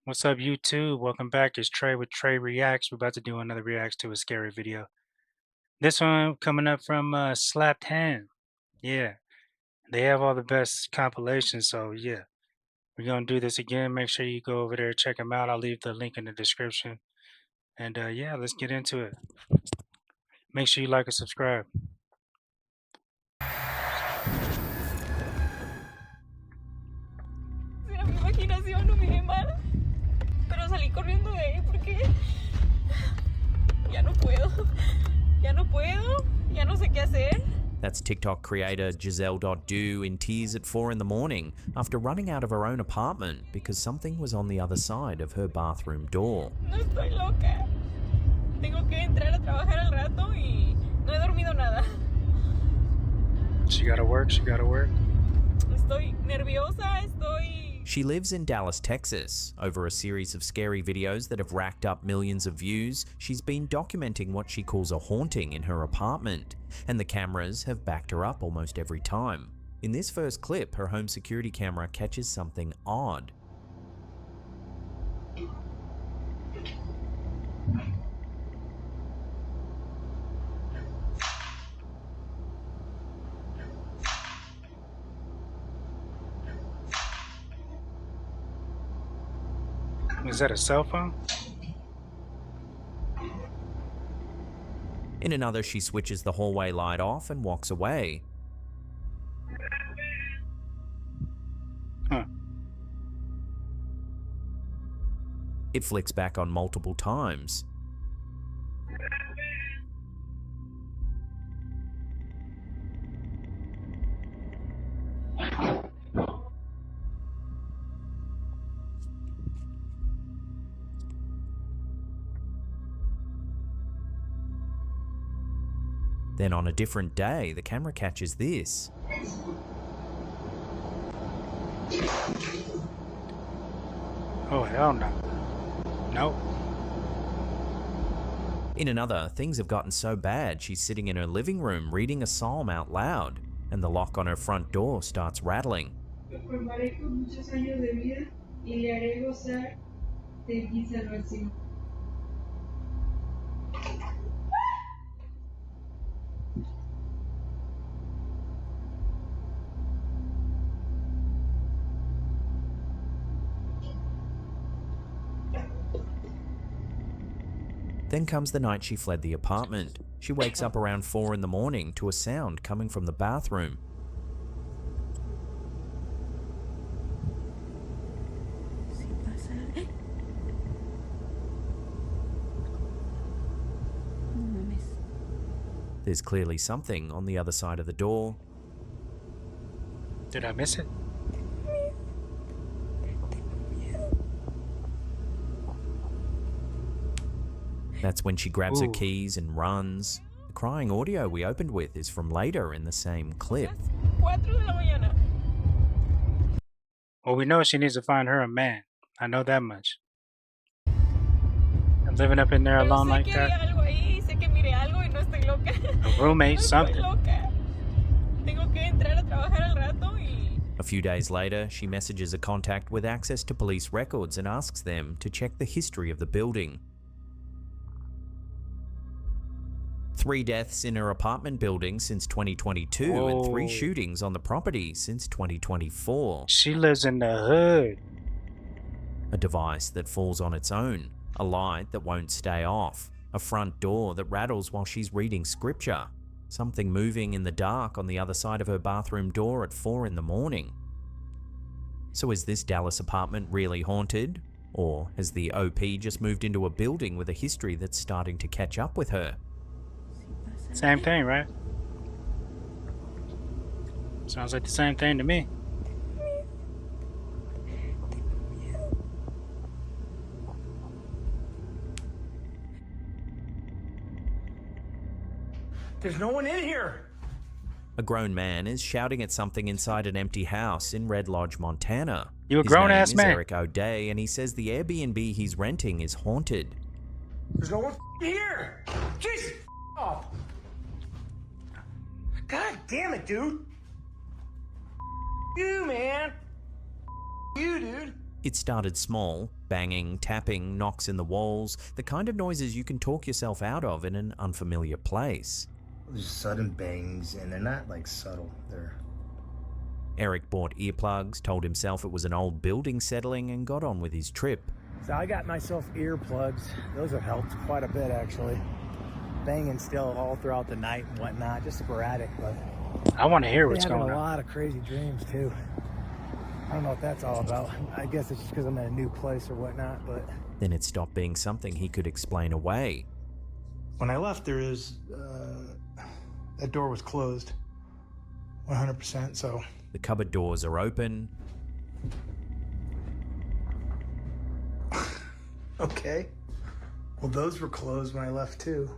What's up, YouTube? Welcome back. It's Trey with Trey Reacts. We're about to do another reacts to a scary video. This one coming up from Slapped Hand. Yeah, they have all the best compilations. So yeah, we're gonna do this again. Make sure you go over there, check them out. I'll leave the link in the description. And yeah, let's get into it. Make sure you like and subscribe. Era mi imaginación, no miré mal. Pero salí corriendo de ahí porque ya no puedo. Ya no puedo. Ya no sé qué hacer. That's TikTok creator Giselle.do in tears at 4 in the morning after running out of her own apartment because something was on the other side of her bathroom door. No estoy loca. Tengo que entrar a trabajar al rato y no he dormido nada. She gotta work. Estoy nerviosa, She lives in Dallas, Texas. Over a series of scary videos that have racked up millions of views, she's been documenting what she calls a haunting in her apartment, and the cameras have backed her up almost every time. In this first clip, her home security camera catches something odd. Is that a cell phone? In another, she switches the hallway light off and walks away. Huh. It flicks back on multiple times. Then on a different day, the camera catches this. Oh, hell no. Nope. In another, things have gotten so bad she's sitting in her living room reading a psalm out loud, and the lock on her front door starts rattling. Then comes the night she fled the apartment. She wakes up around 4 in the morning to a sound coming from the bathroom. There's clearly something on the other side of the door. Did I miss it? That's when she grabs her Ooh. keys and runs. The crying audio we opened with is from later in the same clip. 4 de la mañana. Well, we know she needs to find her a man. I know that much. And living up in there Pero alone sé like que that. había algo ahí, sé que miré algo y no estoy loca. A roommate, No estoy something. loca. Tengo que entrar a trabajar al rato y A few days later, she messages a contact with access to police records and asks them to check the history of the building. 3 deaths in her apartment building since 2022 and 3 Whoa. shootings on the property since 2024. She lives in the hood. A device that falls on its own, a light that won't stay off, a front door that rattles while she's reading scripture, something moving in the dark on the other side of her bathroom door at 4 in the morning. So is this Dallas apartment really haunted? Or has the OP just moved into a building with a history that's starting to catch up with her? Same thing, right? Sounds like the same thing to me. There's no one in here. A grown man is shouting at something inside an empty house in Red Lodge, Montana. You a His grown-ass name is man. Eric O'Day, and he says the Airbnb he's renting is haunted. There's no one here. Jesus off. God damn it, dude. You, man. You, dude. It started small, banging, tapping, knocks in the walls, the kind of noises you can talk yourself out of in an unfamiliar place. There's sudden bangs, and they're not like subtle. Eric bought earplugs, told himself it was an old building settling, and got on with his trip. So I got myself earplugs. Those have helped quite a bit, actually. Banging still all throughout the night and whatnot, just sporadic, but I want to hear what's going having a on. lot of crazy dreams too. I don't know what that's all about. I guess it's just because I'm in a new place or whatnot, but Then it stopped being something he could explain away. when I left, that door was closed 100%, so The cupboard doors are open. okay. Well, those were closed when I left too.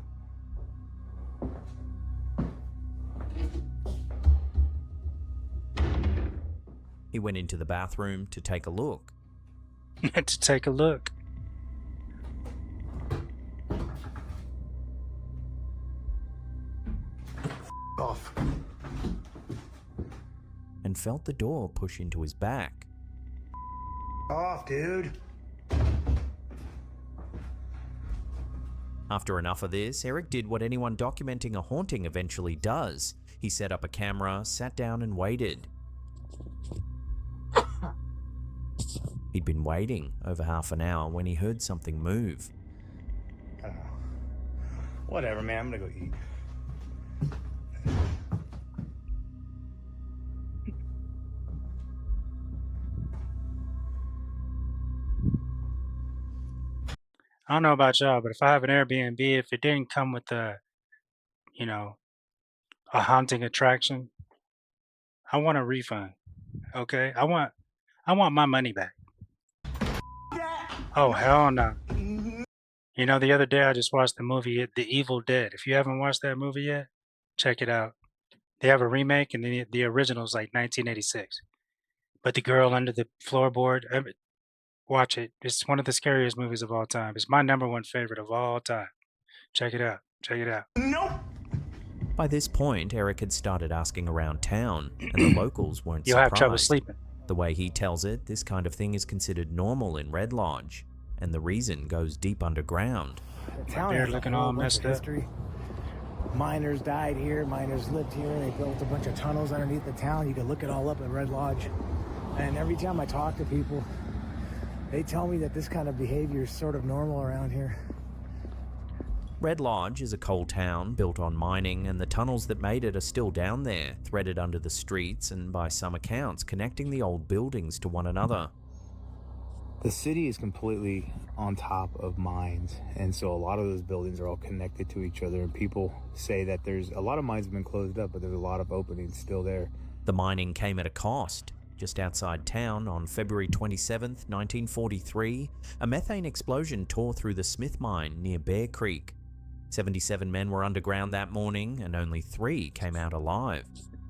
He went into the bathroom to take a look. To take a look. Off. And felt the door push into his back. Off, dude. After enough of this, Eric did what anyone documenting a haunting eventually does. He set up a camera, sat down and waited. He'd been waiting over half an hour when he heard something move. I don't know. Whatever, man. I'm gonna go eat. I don't know about y'all, but if I have an Airbnb, if it didn't come with you know, a haunting attraction, I want a refund. Okay? I want my money back. Oh, hell no. You know, the other day I just watched the movie The Evil Dead. If you haven't watched that movie yet, check it out. They have a remake, and the original is like 1986. But the girl under the floorboard, watch it. It's one of the scariest movies of all time. It's my #1 favorite of all time. Check it out. Check it out. Nope. By this point, Eric had started asking around town, and the locals weren't You'll have surprised. trouble sleeping. The way he tells it, this kind of thing is considered normal in Red Lodge, and the reason goes deep underground. The town beard has a looking whole all bunch messed of up. history. Miners died here. Miners lived here. They built a bunch of tunnels underneath the town. You can look it all up at Red Lodge. And every time I talk to people, they tell me that this kind of behavior is sort of normal around here. Red Lodge is a coal town built on mining, and the tunnels that made it are still down there, threaded under the streets and, by some accounts, connecting the old buildings to one another. The city is completely on top of mines, and so a lot of those buildings are all connected to each other, and people say that there's a lot of mines have been closed up, but there's a lot of openings still there. The mining came at a cost. Just outside town, on February 27th, 1943, a methane explosion tore through the Smith mine near Bear Creek. 77 men were underground that morning, and only 3 came out alive.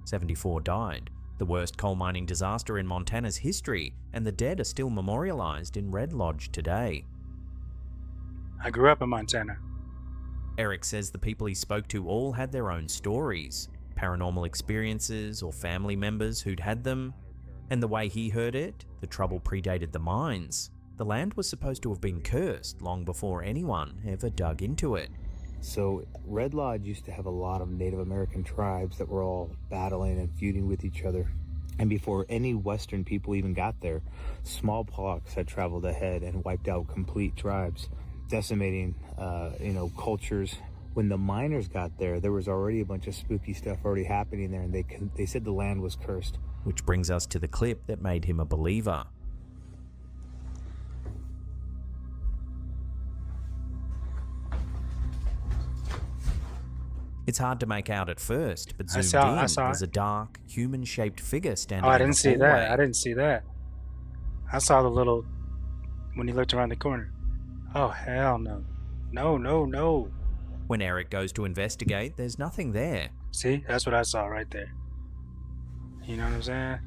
74 died. The worst coal mining disaster in Montana's history, and the dead are still memorialized in Red Lodge today. I grew up in Montana. Eric says the people he spoke to all had their own stories, paranormal experiences or family members who'd had them. And the way he heard it, the trouble predated the mines. The land was supposed to have been cursed long before anyone ever dug into it. So Red Lodge used to have a lot of Native American tribes that were all battling and feuding with each other. And before any Western people even got there, smallpox had traveled ahead and wiped out complete tribes, decimating, cultures. When the miners got there, there was already a bunch of spooky stuff already happening there, and they said the land was cursed. Which brings us to the clip that made him a believer. It's hard to make out at first, but zoomed in, there's a dark, human-shaped figure standing Oh, I in didn't the see hallway. that. I didn't see that. I saw the little when he looked around the corner. Oh, hell no. No. When Eric goes to investigate, there's nothing there. See, that's what I saw right there. You know what I'm saying?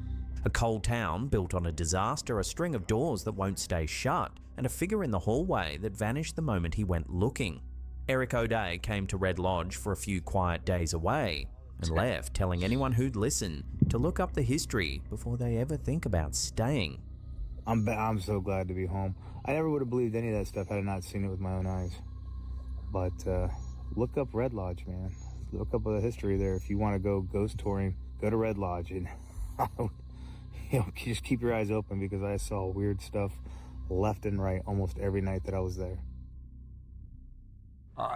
A coal town built on a disaster, a string of doors that won't stay shut, and a figure in the hallway that vanished the moment he went looking. Eric O'Day came to Red Lodge for a few quiet days away and left, telling anyone who'd listen to look up the history before they ever think about staying. I'm so glad to be home. I never would have believed any of that stuff had I not seen it with my own eyes. But look up Red Lodge, man. Look up the history there. If you want to go ghost touring, go to Red Lodge, and just keep your eyes open, because I saw weird stuff left and right almost every night that I was there.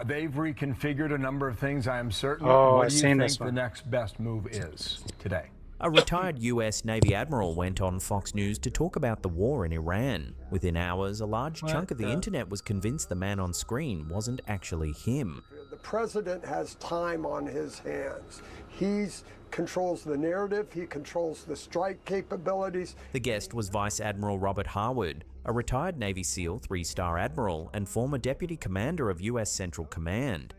They've reconfigured a number of things, I am certain. Oh, What I've do you seen think this the one. next best move is today? A retired US Navy admiral went on Fox News to talk about the war in Iran. Within hours, a large chunk of the internet was convinced the man on screen wasn't actually him. The president has time on his hands. He controls the narrative, he controls the strike capabilities. The guest was Vice Admiral Robert Harwood, a retired Navy SEAL 3-star admiral and former deputy commander of US Central Command.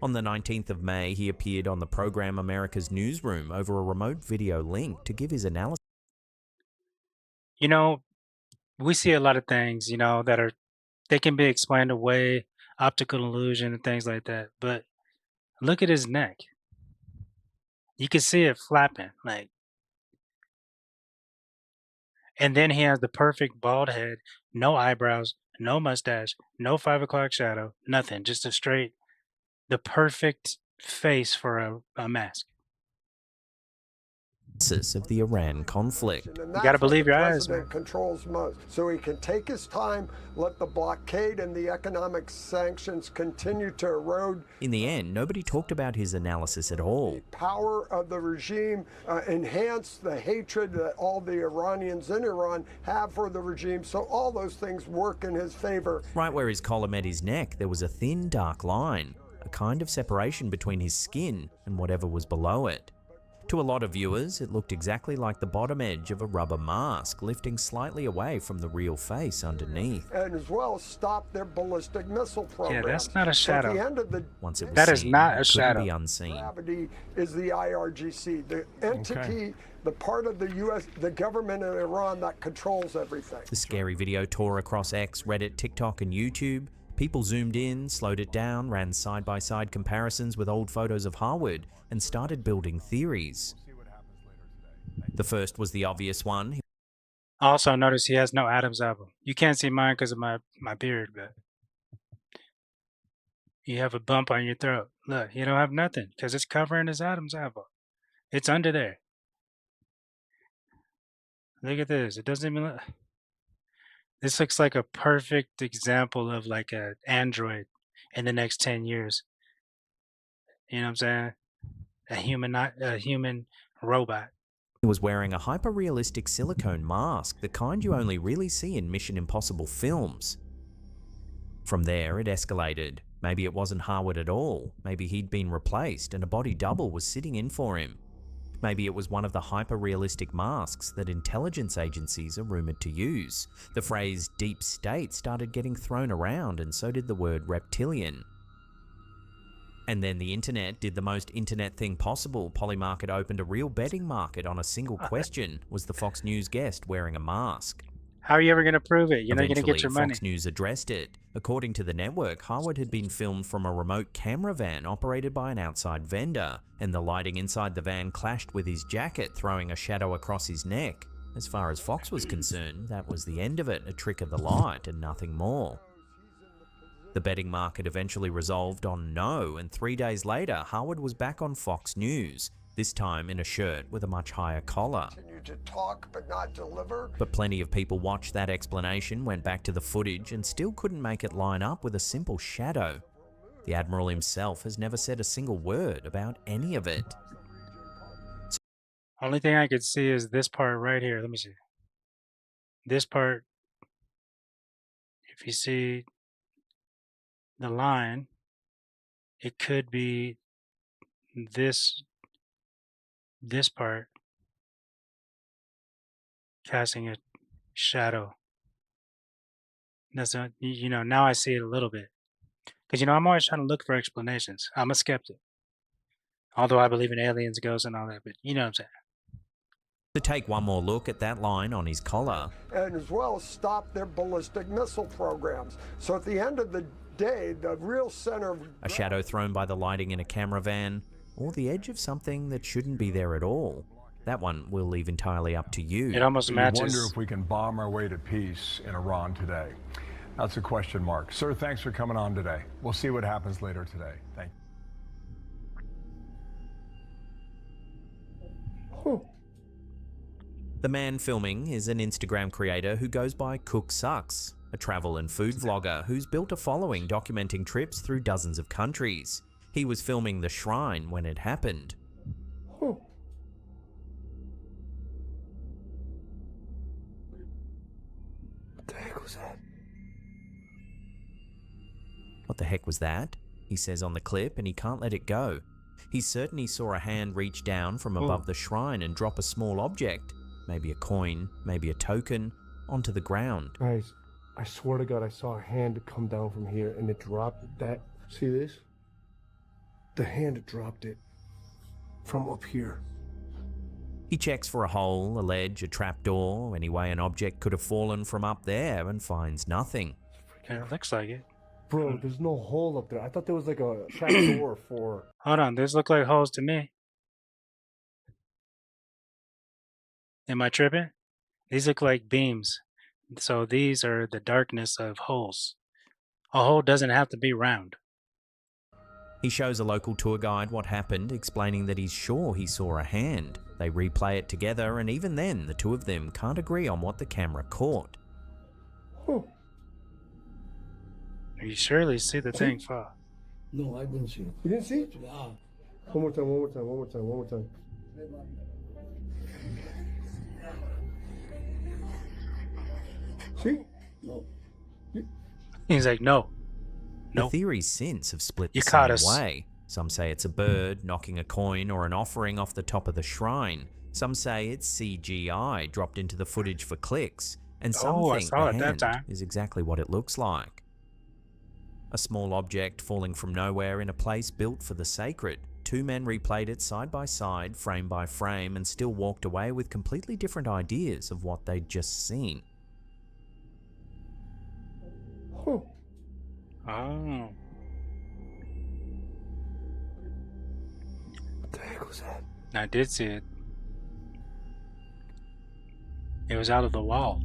On the 19th of May, he appeared on the program America's Newsroom over a remote video link to give his analysis. You know, we see a lot of things, they can be explained away, optical illusion and things like that. But look at his neck. You can see it flapping, and then he has the perfect bald head, no eyebrows, no mustache, no 5 o'clock shadow, nothing, just the perfect face for a mask. Of the Iran conflict. And You gotta that's what believe the your eyes, president man. controls most. So he can take his time, let the blockade and the economic sanctions continue to erode In the end, nobody talked about his analysis at all. power of the regime, enhance the hatred that all the Iranians in Iran have for the regime. So all those things work in his favor. Right where his collar met his neck, there was a thin, dark line, a kind of separation between his skin and whatever was below it. To a lot of viewers, it looked exactly like the bottom edge of a rubber mask, lifting slightly away from the real face underneath. And as well stop their ballistic missile program. that's not a So at shadow. the end of the Once it was That is seen, not a it couldn't shadow. be unseen. gravity is the IRGC, the entity, the part of the U.S., the government in Iran that controls everything. The scary video tore across X, Reddit, TikTok, and YouTube. People zoomed in, slowed it down, ran side-by-side comparisons with old photos of Harwood, and started building theories. The first was the obvious one. Also, notice he has no Adam's apple. You can't see mine because of my beard, but you have a bump on your throat. Look, you don't have nothing because it's covering his Adam's apple. It's under there. Look at this. It doesn't even look. This looks like a perfect example of like an android in the next 10 years. You know what I'm saying? A human robot. He was wearing a hyper-realistic silicone mask, the kind you only really see in Mission Impossible films. From there, it escalated. Maybe it wasn't Harwood at all. Maybe he'd been replaced and a body double was sitting in for him. Maybe it was one of the hyper-realistic masks that intelligence agencies are rumored to use. The phrase deep state started getting thrown around, and so did the word reptilian. And then the internet did the most internet thing possible. Polymarket opened a real betting market on a single question: was the Fox News guest wearing a mask? How are you ever going to prove it? You're not going to Eventually, get your money. Fox News addressed it. According to the network, Harwood had been filmed from a remote camera van operated by an outside vendor, and the lighting inside the van clashed with his jacket, throwing a shadow across his neck. As far as Fox was concerned, that was the end of it, a trick of the light and nothing more. The betting market eventually resolved on no, and 3 days later, Harwood was back on Fox News, this time in a shirt with a much higher collar. Continue to talk but not deliver. But plenty of people watched that explanation, went back to the footage, and still couldn't make it line up with a simple shadow. The Admiral himself has never said a single word about any of it. Only thing I could see is this part right here. Let me see. This part, if you see the line, it could be this part casting a shadow. That's not, now I see it a little bit. Because, I'm always trying to look for explanations. I'm a skeptic. Although I believe in aliens, ghosts, and all that, but you know what I'm saying. To take one more look at that line on his collar. And as well stop their ballistic missile programs. So at the end of the day, the real center of A shadow thrown by the lighting in a camera van, or the edge of something that shouldn't be there at all. That one we'll leave entirely up to you. It almost You wonder matches. if we can bomb our way to peace in Iran today. That's a question mark. Sir, thanks for coming on today. We'll see what happens later today. Thank you. The man filming is an Instagram creator who goes by Cook Sucks, a travel and food vlogger who's built a following documenting trips through dozens of countries. He was filming the shrine when it happened. What the heck was that? What the heck was that? He says on the clip, and he can't let it go. He's certain he saw a hand reach down from above the shrine and drop a small object, maybe a coin, maybe a token, onto the ground. Guys, I swear to God, I saw a hand come down from here and it dropped that. See this? The hand dropped it from up here. He checks for a hole, a ledge, a trapdoor, any way an object could have fallen from up there, and finds nothing. Yeah, it looks like it. Bro, there's no hole up there. I thought there was like a trap door for... Hold on, these look like holes to me. Am I tripping? These look like beams. So these are the darkness of holes. A hole doesn't have to be round. He shows a local tour guide what happened, explaining that he's sure he saw a hand. They replay it together, and even then, the two of them can't agree on what the camera caught. You surely see the thing fall. No, I didn't see it. You didn't see it? No. One more time, one more time, one more time, one more time. See? No. He's like, no. The Nope. theories since have split the You caught same us. way. Some say it's a bird knocking a coin or an offering off the top of the shrine. Some say it's CGI dropped into the footage for clicks. And some Oh, I think saw the it that hand time. is exactly what it looks like. A small object falling from nowhere in a place built for the sacred. Two men replayed it side by side, frame by frame, and still walked away with completely different ideas of what they'd just seen. Oh. What the heck was that? I did see it. It was out of the wall,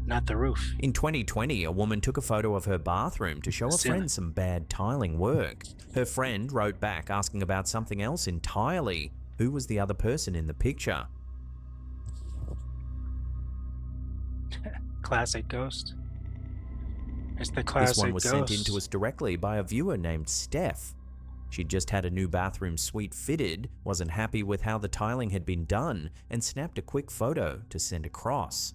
not the roof. In 2020, a woman took a photo of her bathroom to show a Ceiling. friend some bad tiling work. Her friend wrote back asking about something else entirely. Who was the other person in the picture? Classic ghost. It's the classic This one was ghost. sent in to us directly by a viewer named Steph. She'd just had a new bathroom suite fitted, wasn't happy with how the tiling had been done, and snapped a quick photo to send across.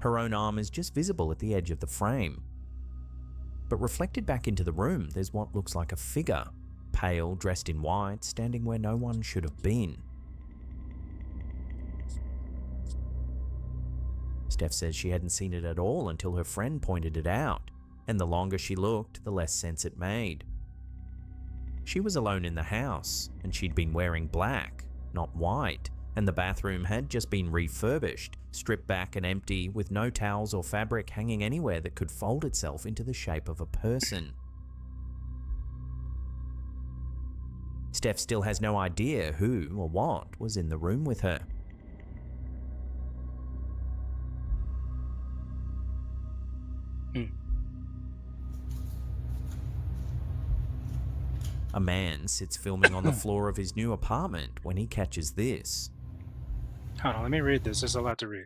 Her own arm is just visible at the edge of the frame. But reflected back into the room, there's what looks like a figure, pale, dressed in white, standing where no one should have been. Steph says she hadn't seen it at all until her friend pointed it out, and the longer she looked, the less sense it made. She was alone in the house, and she'd been wearing black, not white, and the bathroom had just been refurbished, stripped back and empty, with no towels or fabric hanging anywhere that could fold itself into the shape of a person. Steph still has no idea who or what was in the room with her. A man sits filming on the floor of his new apartment when he catches this. Hold on, let me read this. There's a lot to read.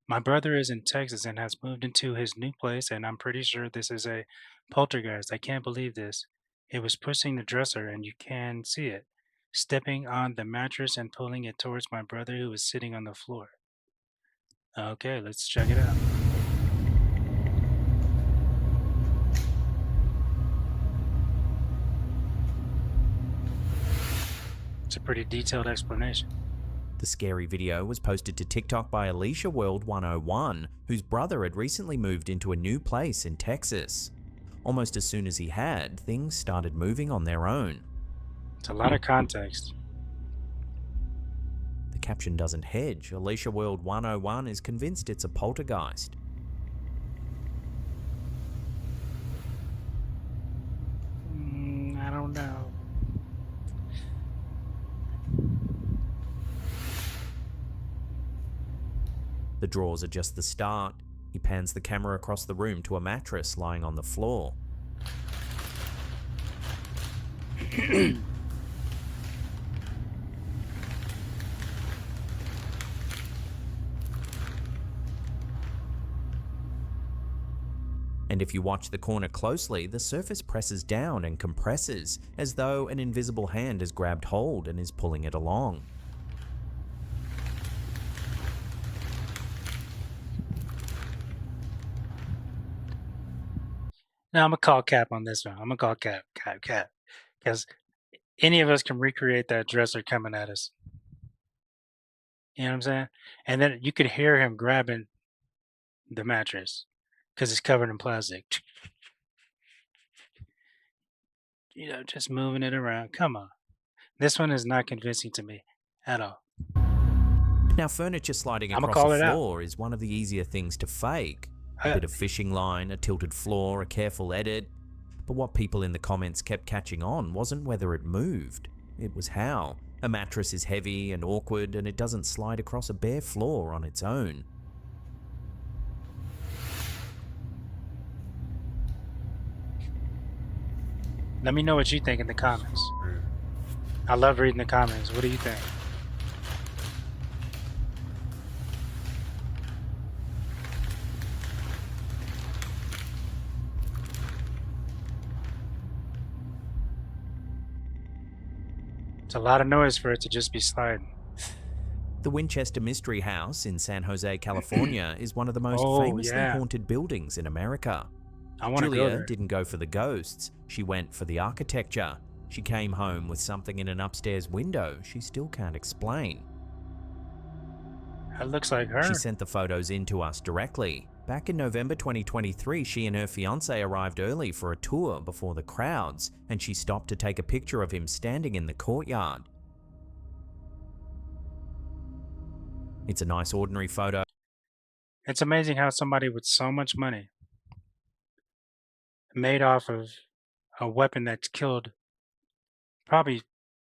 My brother is in Texas and has moved into his new place, and I'm pretty sure this is a poltergeist. I can't believe this. It was pushing the dresser, and you can see it, stepping on the mattress and pulling it towards my brother who was sitting on the floor. Okay, let's check it out. It's a pretty detailed explanation. The scary video was posted to TikTok by Alicia World 101, whose brother had recently moved into a new place in Texas. Almost as soon as he had, things started moving on their own. It's a lot of context. The caption doesn't hedge. Alicia World 101 is convinced it's a poltergeist. I don't know. drawers are just the start. He pans the camera across the room to a mattress lying on the floor. And if you watch the corner closely, the surface presses down and compresses, as though an invisible hand has grabbed hold and is pulling it along. Now I'm gonna call cap on this one. I'm gonna call cap, because any of us can recreate that dresser coming at us. You know what I'm saying? And then you could hear him grabbing the mattress because it's covered in plastic. You know, just moving it around. Come on. This one is not convincing to me at all. Now, furniture sliding I'ma across call a it out. floor is one of the easier things to fake. A bit of fishing line, a tilted floor, a careful edit. But what people in the comments kept catching on wasn't whether it moved, it was how. A mattress is heavy and awkward, and it doesn't slide across a bare floor on its own. Let me know what you think in the comments. I love reading the comments. What do you think? It's a lot of noise for it to just be sliding. The Winchester Mystery House in San Jose, California is one of the most Oh, famously yeah. haunted buildings in America. I want to go Julia there. didn't go for the ghosts, she went for the architecture. She came home with something in an upstairs window she still can't explain. That looks like her. She sent the photos in to us directly. Back in November 2023, she and her fiancé arrived early for a tour before the crowds, and she stopped to take a picture of him standing in the courtyard. It's a nice ordinary photo. It's amazing how somebody with so much money made off of a weapon that's killed probably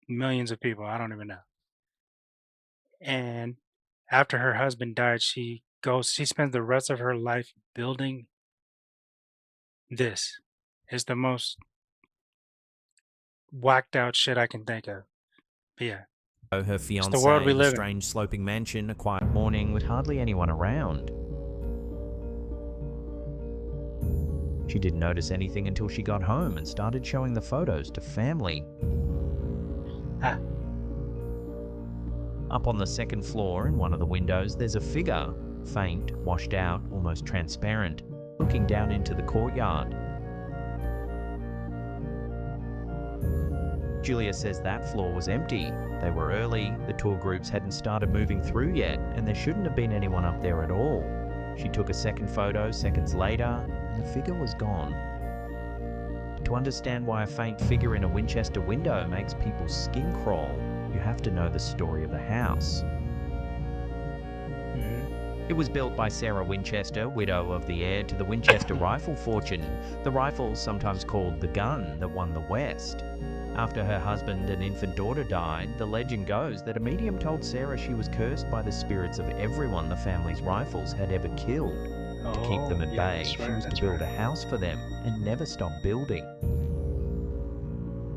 millions of people. I don't even know. And after her husband died, she spends the rest of her life building this. It's the most whacked out shit I can think of. But yeah, Her the fiancé world we in a live in. strange sloping mansion, a quiet morning with hardly anyone around. She didn't notice anything until she got home and started showing the photos to family. Ah. Up on the second floor in one of the windows, there's a figure, faint, washed out, almost transparent, looking down into the courtyard. Julia says that floor was empty. They were early, the tour groups hadn't started moving through yet, and there shouldn't have been anyone up there at all. She took a second photo seconds later, and the figure was gone. To understand why a faint figure in a Winchester window makes people's skin crawl, you have to know the story of the house. It was built by Sarah Winchester, widow of the heir to the Winchester rifle fortune, the rifle sometimes called the gun that won the West. After her husband and infant daughter died, the legend goes that a medium told Sarah she was cursed by the spirits of everyone the family's rifles had ever killed. To keep them at bay, she was to build a house for them and never stop building.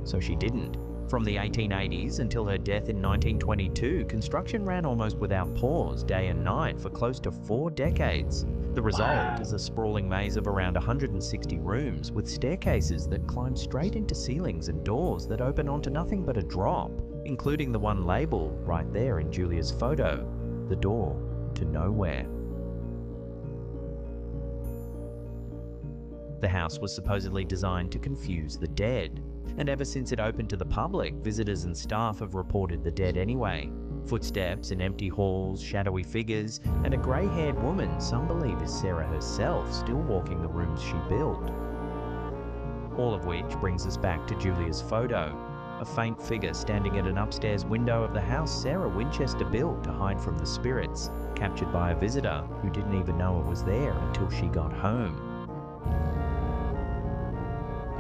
So she didn't. From the 1880s until her death in 1922, construction ran almost without pause, day and night, for close to 4 decades. The result is a sprawling maze of around 160 rooms, with staircases that climb straight into ceilings and doors that open onto nothing but a drop, including the one labeled right there in Julia's photo, the door to nowhere. The house was supposedly designed to confuse the dead, and ever since it opened to the public, visitors and staff have reported the dead anyway. Footsteps in empty halls, shadowy figures, and a grey-haired woman some believe is Sarah herself still walking the rooms she built. All of which brings us back to Julia's photo, a faint figure standing at an upstairs window of the house Sarah Winchester built to hide from the spirits, captured by a visitor who didn't even know it was there until she got home.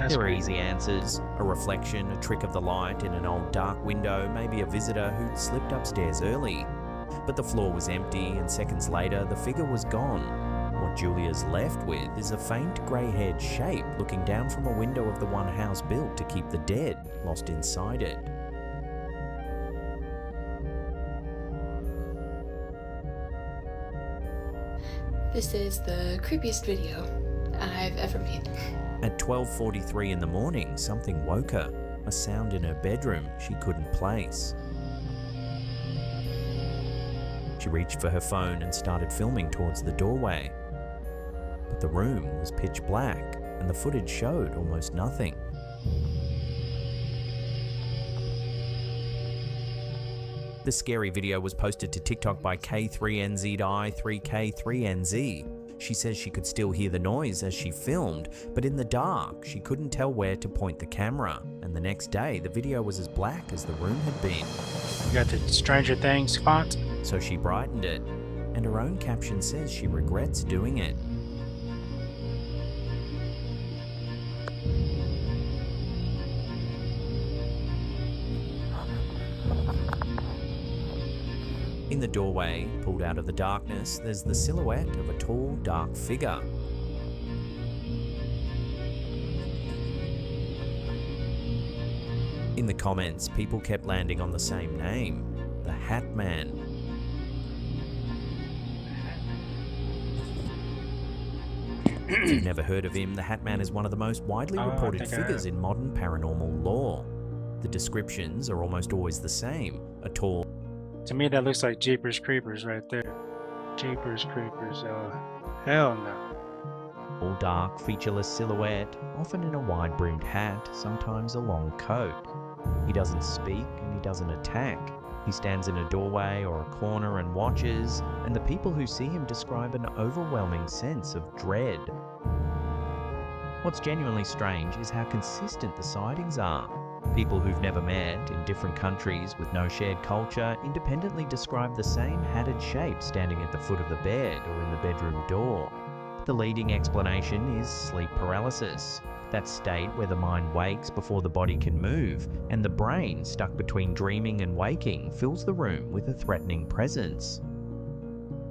There are easy answers. A reflection, a trick of the light in an old dark window, maybe a visitor who'd slipped upstairs early. but the floor was empty, and seconds later, the figure was gone. What Julia's left with is a faint grey-haired shape looking down from a window of the one house built to keep the dead lost inside it. This is the creepiest video I've ever made. At 12:43 in the morning, something woke her, a sound in her bedroom she couldn't place. She reached for her phone and started filming towards the doorway. But the room was pitch black and the footage showed almost nothing. The scary video was posted to TikTok by K3NZI3K3NZ. She says she could still hear the noise as she filmed, but in the dark, she couldn't tell where to point the camera. And the next day, the video was as black as the room had been. You got the Stranger Things font? So she brightened it, and her own caption says she regrets doing it. In the doorway, pulled out of the darkness, there's the silhouette of a tall, dark figure. In the comments, people kept landing on the same name, the Hat Man. If you've never heard of him, the Hat Man is one of the most widely reported figures in modern paranormal lore. The descriptions are almost always the same: a tall, To me, that looks like Jeepers Creepers right there. Jeepers Creepers, oh, hell no. all dark, featureless silhouette, often in a wide-brimmed hat, sometimes a long coat. He doesn't speak and he doesn't attack. He stands in a doorway or a corner and watches, and the people who see him describe an overwhelming sense of dread. What's genuinely strange is how consistent the sightings are. People who've never met, in different countries with no shared culture, independently describe the same hatted shape standing at the foot of the bed or in the bedroom door. The leading explanation is sleep paralysis, that state where the mind wakes before the body can move, and the brain, stuck between dreaming and waking, fills the room with a threatening presence.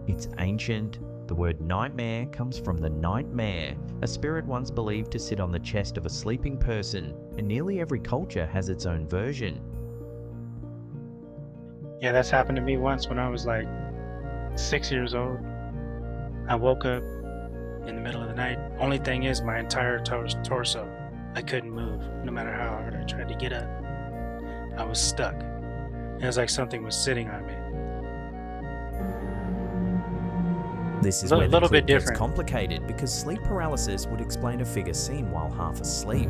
It's ancient. The word nightmare comes from the nightmare, a spirit once believed to sit on the chest of a sleeping person, and nearly every culture has its own version. Yeah, that's happened to me once when I was like 6 years old. I woke up in the middle of the night. Only thing is, my entire torso, I couldn't move. No matter how hard I tried to get up, I was stuck. It was like something was sitting on me. This is where the clip gets complicated, because sleep paralysis would explain a figure seen while half asleep.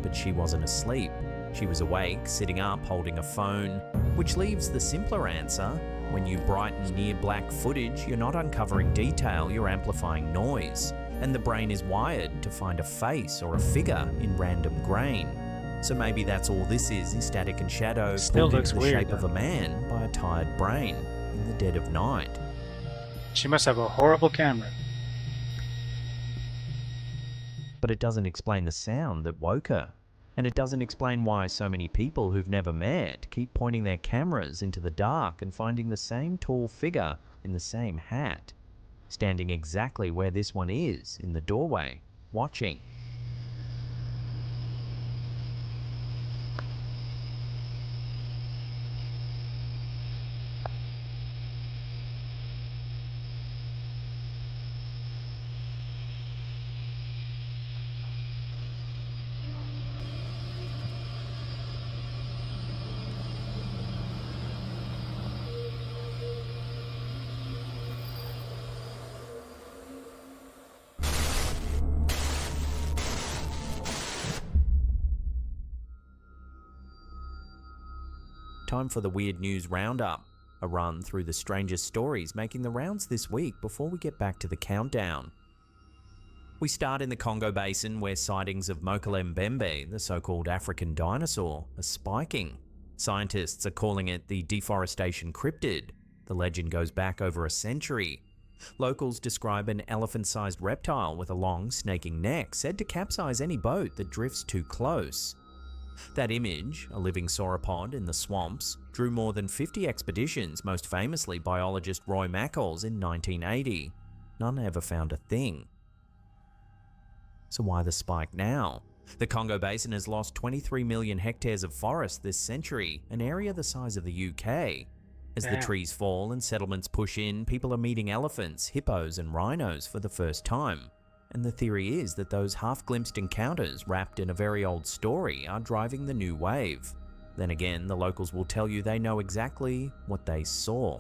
But she wasn't asleep. She was awake, sitting up, holding a phone, which leaves the simpler answer. When you brighten near black footage, you're not uncovering detail, you're amplifying noise. And the brain is wired to find a face or a figure in random grain. So maybe that's all this is static and shadow pulled into the shape of a man by a tired brain in the dead of night. She must have a horrible camera. But it doesn't explain the sound that woke her. And it doesn't explain why so many people who've never met keep pointing their cameras into the dark and finding the same tall figure in the same hat, standing exactly where this one is, in the doorway, watching. Time for the Weird News Roundup, a run through the strangest stories making the rounds this week before we get back to the countdown. We start in the Congo Basin, where sightings of Mokele Mbembe, the so-called African dinosaur, are spiking. Scientists are calling it the deforestation cryptid. The legend goes back over a century. Locals describe an elephant-sized reptile with a long, snaking neck, said to capsize any boat that drifts too close. That image, a living sauropod in the swamps, drew more than 50 expeditions, most famously biologist Roy Mackall's in 1980. None ever found a thing. So why the spike now? The Congo Basin has lost 23 million hectares of forest this century, an area the size of the UK. As the Damn. trees fall and settlements push in, people are meeting elephants, hippos and rhinos for the first time. And the theory is that those half-glimpsed encounters wrapped in a very old story are driving the new wave. Then again, the locals will tell you they know exactly what they saw.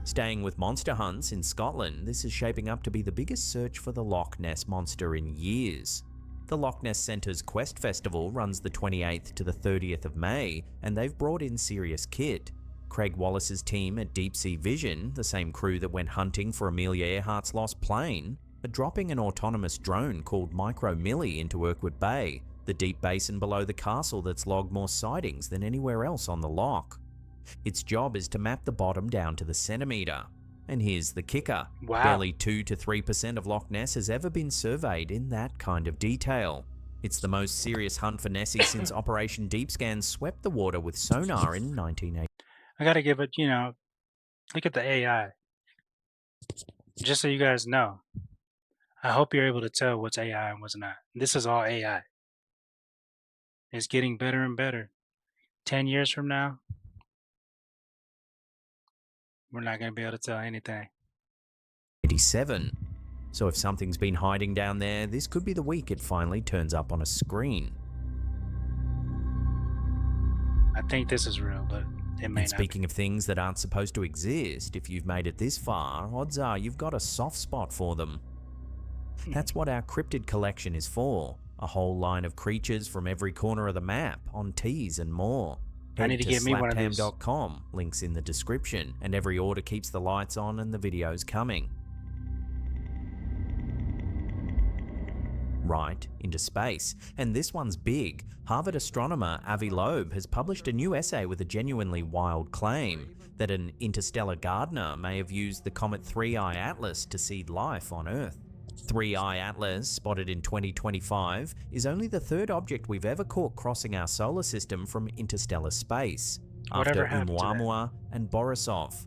Staying with monster hunts in Scotland, this is shaping up to be the biggest search for the Loch Ness Monster in years. The Loch Ness Centre's Quest Festival runs the 28th to the 30th of May, and they've brought in serious kit. Craig Wallace's team at Deep Sea Vision, the same crew that went hunting for Amelia Earhart's lost plane, are dropping an autonomous drone called Micro Millie into Urquhart Bay, the deep basin below the castle that's logged more sightings than anywhere else on the loch. Its job is to map the bottom down to the centimetre. And here's the kicker. Wow. Barely 2 to 3% of Loch Ness has ever been surveyed in that kind of detail. It's the most serious hunt for Nessie since Operation Deep Scan swept the water with sonar in 1980. I gotta give it, look at the AI. Just so you guys know, I hope you're able to tell what's AI and what's not. This is all AI. It's getting better and better. 10 years from now, we're not gonna be able to tell anything. 87. So if something's been hiding down there, this could be the week it finally turns up on a screen. I think this is real, but it may And not. speaking of things that aren't supposed to exist, if you've made it this far, odds are you've got a soft spot for them. That's what our cryptid collection is for. A whole line of creatures from every corner of the map, on teas and more. I need to get me one of these. slaptam.com, links in the description, and every order keeps the lights on and the videos coming. Right into space, and this one's big. Harvard astronomer Avi Loeb has published a new essay with a genuinely wild claim that an interstellar gardener may have used the comet 3I Atlas to seed life on Earth. 3I Atlas, spotted in 2025, is only the third object we've ever caught crossing our solar system from interstellar space, Whatever after happened to that? Oumuamua and Borisov.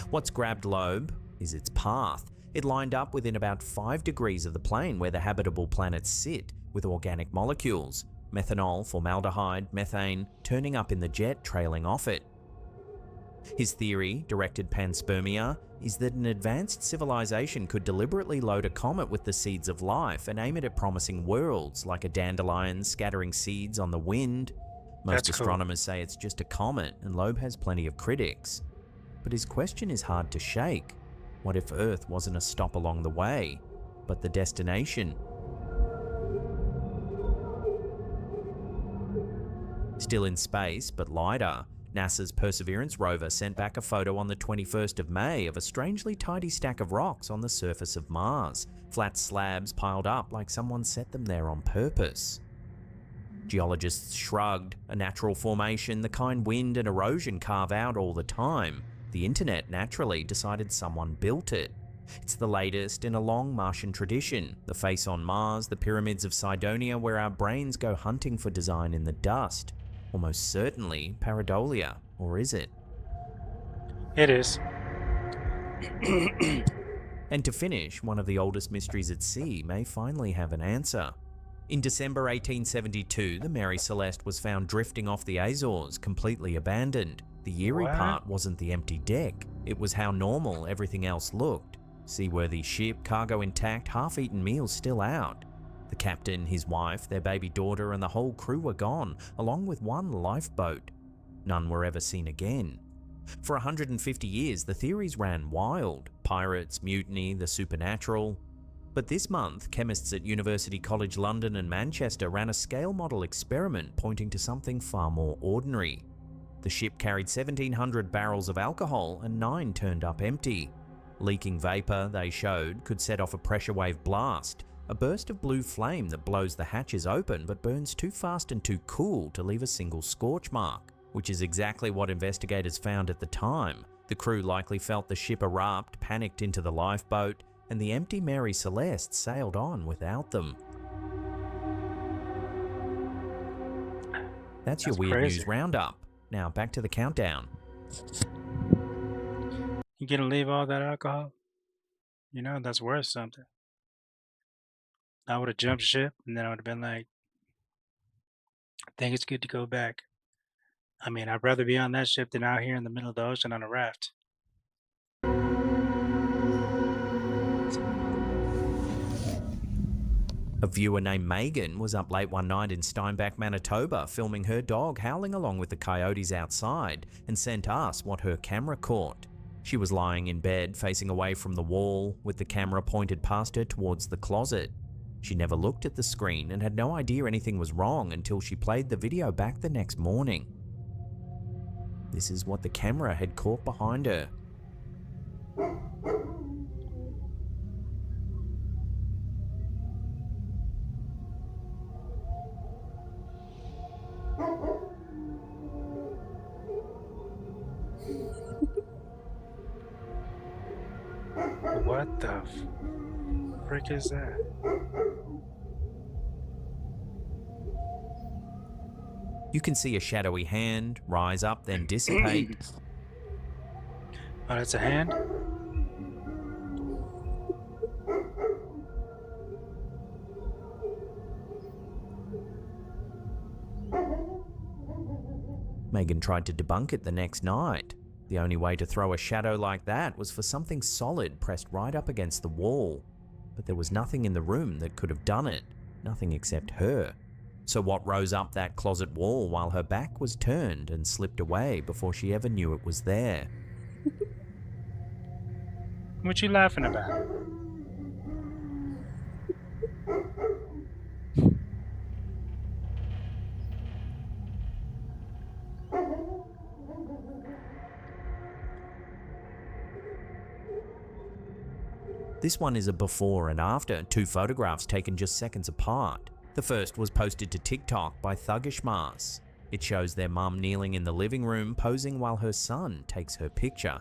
What's grabbed Loeb is its path. It lined up within about 5 degrees of the plane where the habitable planets sit, with organic molecules, methanol, formaldehyde, methane, turning up in the jet trailing off it. His theory, directed panspermia, is that an advanced civilization could deliberately load a comet with the seeds of life and aim it at promising worlds, like a dandelion scattering seeds on the wind. Most That's cool. astronomers say it's just a comet, and Loeb has plenty of critics. But his question is hard to shake. What if Earth wasn't a stop along the way, but the destination? Still in space, but lighter, NASA's Perseverance rover sent back a photo on the 21st of May of a strangely tidy stack of rocks on the surface of Mars, flat slabs piled up like someone set them there on purpose. Geologists shrugged. A natural formation, the kind wind and erosion carve out all the time. The internet naturally decided someone built it. It's the latest in a long Martian tradition, the face on Mars, the pyramids of Cydonia where our brains go hunting for design in the dust. Almost certainly pareidolia, or is it? It is. And to finish, one of the oldest mysteries at sea may finally have an answer. In December 1872, the Mary Celeste was found drifting off the Azores, completely abandoned. The eerie What? part wasn't the empty deck, it was how normal everything else looked. Seaworthy ship, cargo intact, half-eaten meals still out. The captain, his wife, their baby daughter, and the whole crew were gone, along with one lifeboat. None were ever seen again. For 150 years, the theories ran wild. Pirates, mutiny, the supernatural. But this month, chemists at University College London and Manchester ran a scale model experiment pointing to something far more ordinary. The ship carried 1,700 barrels of alcohol and 9 turned up empty. Leaking vapor, they showed, could set off a pressure wave blast, a burst of blue flame that blows the hatches open but burns too fast and too cool to leave a single scorch mark, which is exactly what investigators found at the time. The crew likely felt the ship erupt, panicked into the lifeboat, and the empty Mary Celeste sailed on without them. That's your Weird crazy. News Roundup. Now back to the countdown. You gonna leave all that alcohol? You know, that's worth something. I would have jumped ship and then I would have been like, I think it's good to go back. I mean, I'd rather be on that ship than out here in the middle of the ocean on a raft. A viewer named Megan was up late one night in Steinbach, Manitoba, filming her dog howling along with the coyotes outside, and sent us what her camera caught. She was lying in bed, facing away from the wall, with the camera pointed past her towards the closet. She never looked at the screen and had no idea anything was wrong until she played the video back the next morning. This is what the camera had caught behind her. What the frick is that? You can see a shadowy hand rise up, then dissipate. Oh, that's a hand? Megan tried to debunk it the next night. The only way to throw a shadow like that was for something solid pressed right up against the wall. But there was nothing in the room that could have done it. Nothing except her. So what rose up that closet wall while her back was turned and slipped away before she ever knew it was there? What you laughing about? This one is a before and after, 2 photographs taken just seconds apart. The first was posted to TikTok by Thuggish Mars. It shows their mum kneeling in the living room posing while her son takes her picture.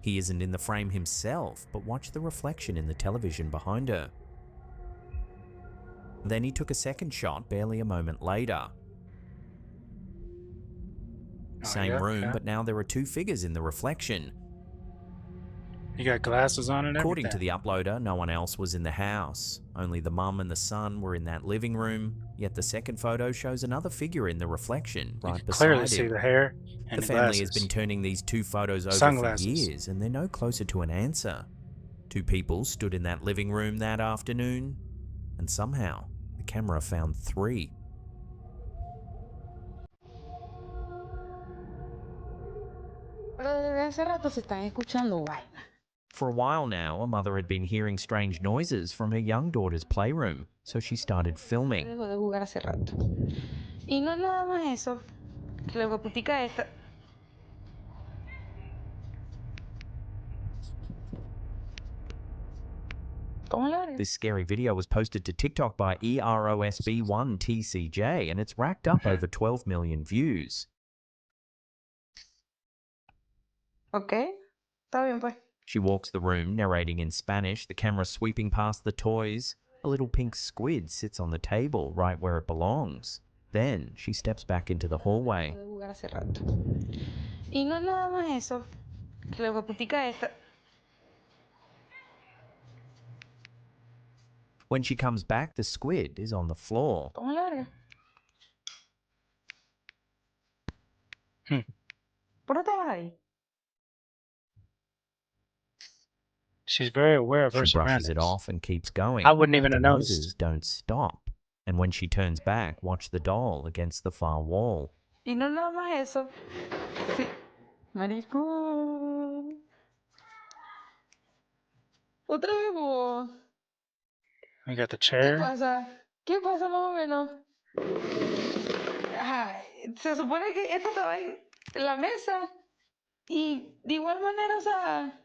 He isn't in the frame himself, but watch the reflection in the television behind her. Then he took a second shot barely a moment later. Same room, but now there are 2 figures in the reflection. You got glasses on and everything. According to the uploader, no one else was in the house. Only the mum and the son were in that living room, yet the second photo shows another figure in the reflection right beside him. Clearly see the hair and the the family glasses. has been turning these 2 photos over Sunglasses. for years, and they're no closer to an answer. 2 people stood in that living room that afternoon, and somehow the camera found 3. Pero desde hace rato se están escuchando vainas. For a while now, a mother had been hearing strange noises from her young daughter's playroom, so she started filming. Dejo de jugar hace rato. Y no es nada más eso, que la hueputica esta... ¿Cómo la abres? This scary video was posted to TikTok by EROSB1TCJ, and it's racked up over 12 million views. Ok, está bien pues. She walks the room, narrating in Spanish, the camera sweeping past the toys. A little pink squid sits on the table, right where it belongs. Then she steps back into the hallway. Dejo de jugar hace rato. Y no es nada más eso, que la hueputica esta... When she comes back, the squid is on the floor. ¿Cómo la abres? ¿Por qué estabas ahí? She's very aware of her She brushes surroundings. it off and keeps going. I wouldn't even The have noises noticed. don't stop. And when she turns back, watch the doll against the far wall. Y no es nada más eso. Sí. Maricón. Otra vez vos. We got the ¿Qué chair. pasa? ¿Qué pasa más o menos? Ay, se supone que esta estaba en la mesa. Y de igual manera, o sea...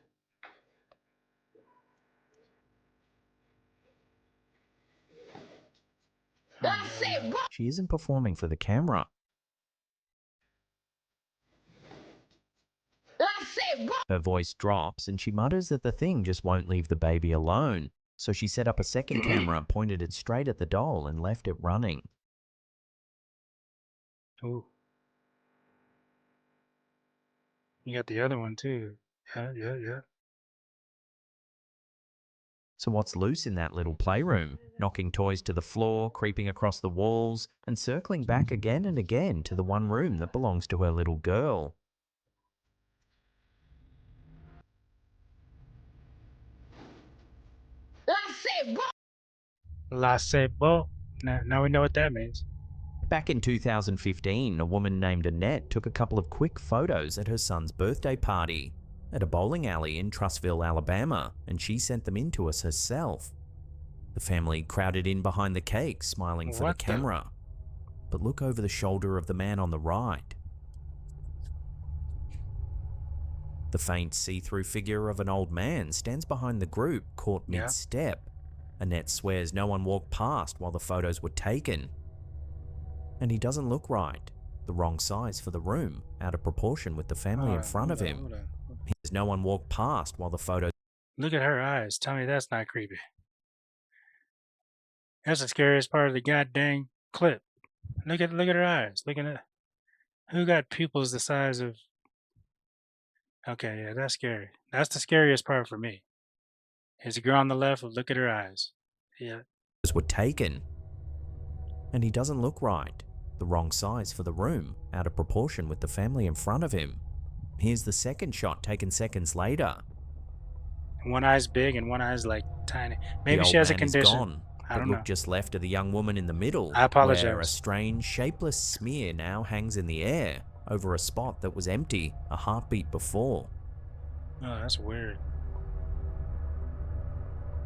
She isn't performing for the camera. Her voice drops and she mutters that the thing just won't leave the baby alone. So she set up a second camera, pointed it straight at the doll and left it running. Ooh. You got the other one too. Yeah. So what's loose in that little playroom? Knocking toys to the floor, creeping across the walls, and circling back again and again to the one room that belongs to her little girl. La Sebo. Now we know what that means. Back in 2015, a woman named Annette took a couple of quick photos at her son's birthday party at a bowling alley in Trussville, Alabama, and she sent them in to us herself. The family crowded in behind the cake, smiling for the camera. But look over the shoulder of the man on the right. The faint see-through figure of an old man stands behind the group, caught mid-step. Annette swears no one walked past while the photos were taken. And he doesn't look right. The wrong size for the room, out of proportion with the family in front of him. There's no one walked past while the photos... Look at her eyes. Tell me that's not creepy. That's the scariest part of the goddamn clip. Look at her eyes. Look at it. Who got pupils the size of... Okay, yeah, that's scary. That's the scariest part for me. Is the girl on the left, look at her eyes. Yeah. were taken. And he doesn't look right. The wrong size for the room, out of proportion with the family in front of him. Here's the second shot taken seconds later. One eye's big and one eye's like tiny. Maybe The she old has a man is condition. gone, I but don't look know. just left of the young woman in the middle, I apologize. where a strange, shapeless smear now hangs in the air over a spot that was empty a heartbeat before. Oh, that's weird.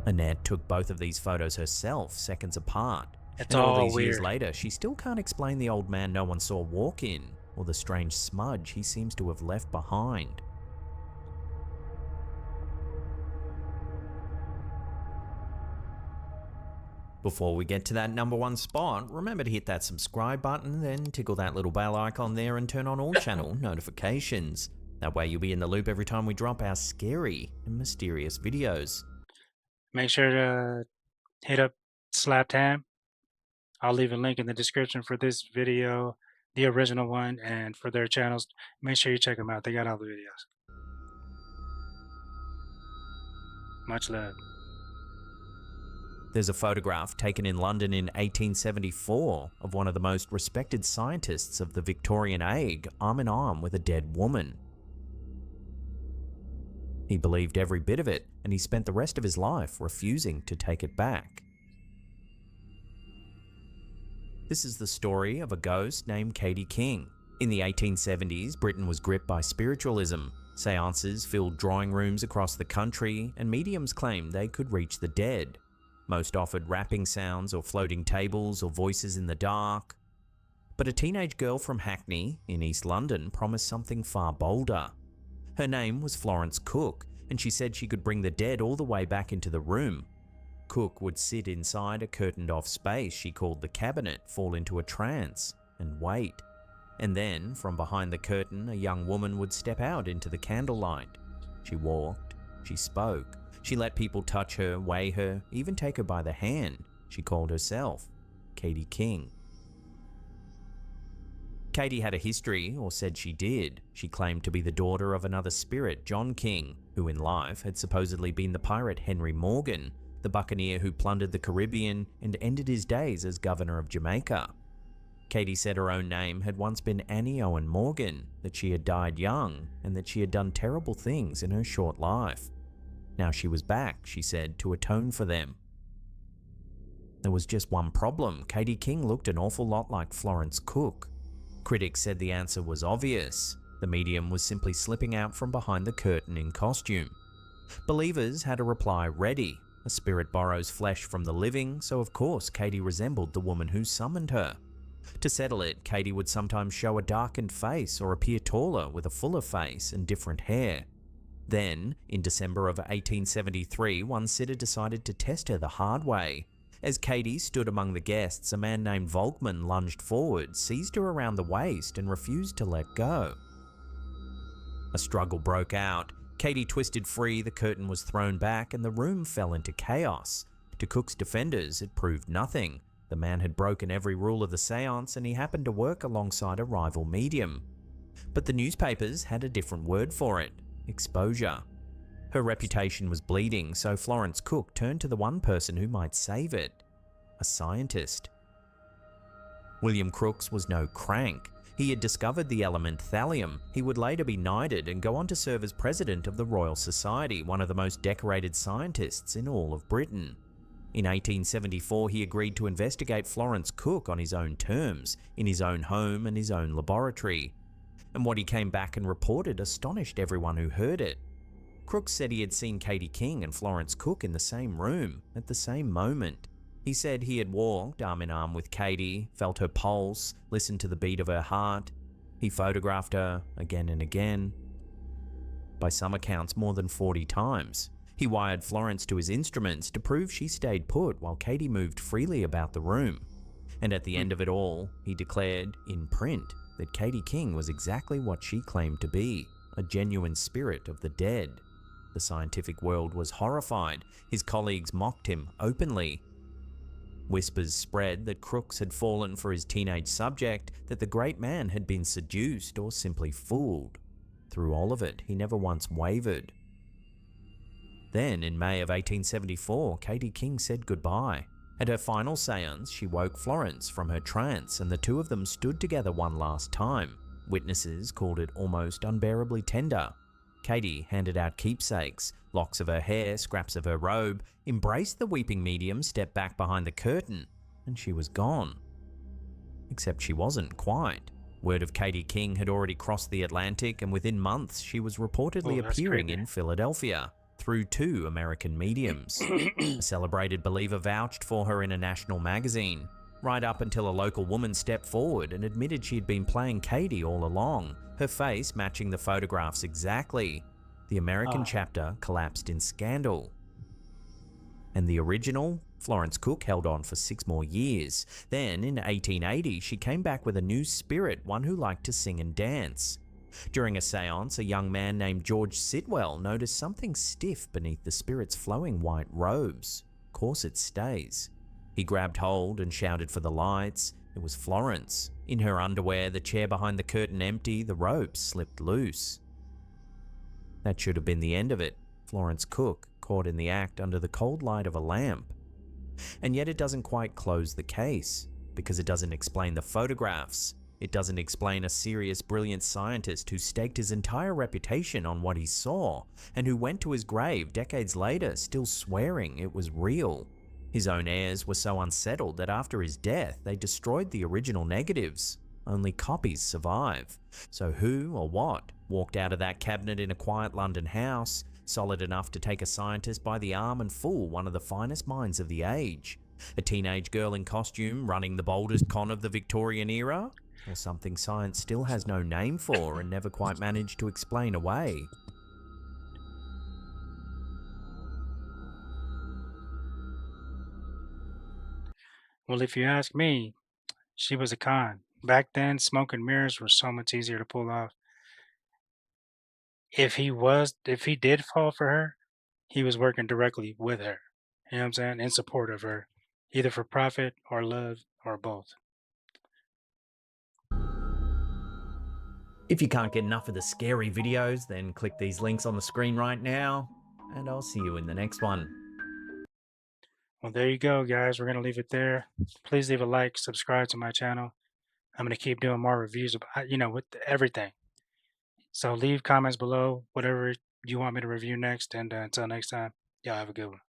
Annette took both of these photos herself, seconds apart. It's and all all these years weird. later, she still can't explain the old man no one saw walk in, or the strange smudge he seems to have left behind. Before we get to that #1 spot, remember to hit that subscribe button, then tickle that little bell icon there and turn on all channel notifications. That way you'll be in the loop every time we drop our scary and mysterious videos. Make sure to hit up Slapped Ham. I'll leave a link in the description for this video, the original one, and for their channels. Make sure you check them out. They got all the videos. Much love. There's a photograph taken in London in 1874 of one of the most respected scientists of the Victorian age arm in arm with a dead woman. He believed every bit of it, and he spent the rest of his life refusing to take it back. This is the story of a ghost named Katie King. In the 1870s, Britain was gripped by spiritualism. Seances filled drawing rooms across the country, and mediums claimed they could reach the dead. Most offered rapping sounds or floating tables or voices in the dark. But a teenage girl from Hackney, in East London, promised something far bolder. Her name was Florence Cook, and she said she could bring the dead all the way back into the room. Cook would sit inside a curtained-off space she called the cabinet, fall into a trance, and wait. And then, from behind the curtain, a young woman would step out into the candlelight. She walked, she spoke, she let people touch her, weigh her, even take her by the hand. She called herself Katie King. Katie had a history, or said she did. She claimed to be the daughter of another spirit, John King, who in life had supposedly been the pirate Henry Morgan, the buccaneer who plundered the Caribbean and ended his days as governor of Jamaica. Katie said her own name had once been Annie Owen Morgan, that she had died young, and that she had done terrible things in her short life. Now she was back, she said, to atone for them. There was just one problem. Katie King looked an awful lot like Florence Cook. Critics said the answer was obvious. The medium was simply slipping out from behind the curtain in costume. Believers had a reply ready. A spirit borrows flesh from the living, so of course Katie resembled the woman who summoned her. To settle it, Katie would sometimes show a darkened face or appear taller with a fuller face and different hair. Then, in December of 1873, one sitter decided to test her the hard way. As Katie stood among the guests, a man named Volkman lunged forward, seized her around the waist, and refused to let go. A struggle broke out. Katie twisted free, the curtain was thrown back, and the room fell into chaos. To Cook's defenders, it proved nothing. The man had broken every rule of the seance, and he happened to work alongside a rival medium. But the newspapers had a different word for it: exposure. Her reputation was bleeding, so Florence Cook turned to the one person who might save it: a scientist. William Crooks was no crank. He had discovered the element thallium. He would later be knighted and go on to serve as president of the Royal Society, one of the most decorated scientists in all of Britain. In 1874, he agreed to investigate Florence Cook on his own terms, in his own home and his own laboratory. And what he came back and reported astonished everyone who heard it. Crooks said he had seen Katie King and Florence Cook in the same room, at the same moment. He said he had walked arm in arm with Katie, felt her pulse, listened to the beat of her heart. He photographed her again and again. By some accounts, more than 40 times. He wired Florence to his instruments to prove she stayed put while Katie moved freely about the room. And at the end of it all, he declared, in print, that Katie King was exactly what she claimed to be: a genuine spirit of the dead. The scientific world was horrified. His colleagues mocked him openly. Whispers spread that Crooks had fallen for his teenage subject, that the great man had been seduced or simply fooled. Through all of it, he never once wavered. Then, in May of 1874, Katie King said goodbye. At her final seance, she woke Florence from her trance, and the two of them stood together one last time. Witnesses called it almost unbearably tender. Katie handed out keepsakes, locks of her hair, scraps of her robe, embraced the weeping medium, stepped back behind the curtain, and she was gone. Except she wasn't quite. Word of Katie King had already crossed the Atlantic, and within months she was reportedly appearing in Philadelphia through 2 American mediums. A celebrated believer vouched for her in a national magazine, right up until a local woman stepped forward and admitted she had been playing Katie all along, her face matching the photographs exactly. The American chapter collapsed in scandal. And the original, Florence Cook, held on for 6 more years. Then, in 1880, she came back with a new spirit, one who liked to sing and dance. During a seance, a young man named George Sitwell noticed something stiff beneath the spirit's flowing white robes. Corset stays. He grabbed hold and shouted for the lights. It was Florence. In her underwear, the chair behind the curtain empty, the ropes slipped loose. That should have been the end of it. Florence Cook, caught in the act under the cold light of a lamp. And yet it doesn't quite close the case, because it doesn't explain the photographs. It doesn't explain a serious, brilliant scientist who staked his entire reputation on what he saw, and who went to his grave decades later still swearing it was real. His own heirs were so unsettled that after his death, they destroyed the original negatives. Only copies survive. So who or what walked out of that cabinet in a quiet London house, solid enough to take a scientist by the arm and fool one of the finest minds of the age? A teenage girl in costume running the boldest con of the Victorian era? Or something science still has no name for and never quite managed to explain away? Well, if you ask me, she was a con. Back then, smoke and mirrors were so much easier to pull off. If he did fall for her, he was working directly with her. You know what I'm saying? In support of her, either for profit or love or both. If you can't get enough of the scary videos, then click these links on the screen right now, and I'll see you in the next one. Well, there you go, guys. We're going to leave it there. Please leave a like, subscribe to my channel. I'm going to keep doing more reviews about, with everything. So leave comments below, whatever you want me to review next. And until next time, y'all have a good one.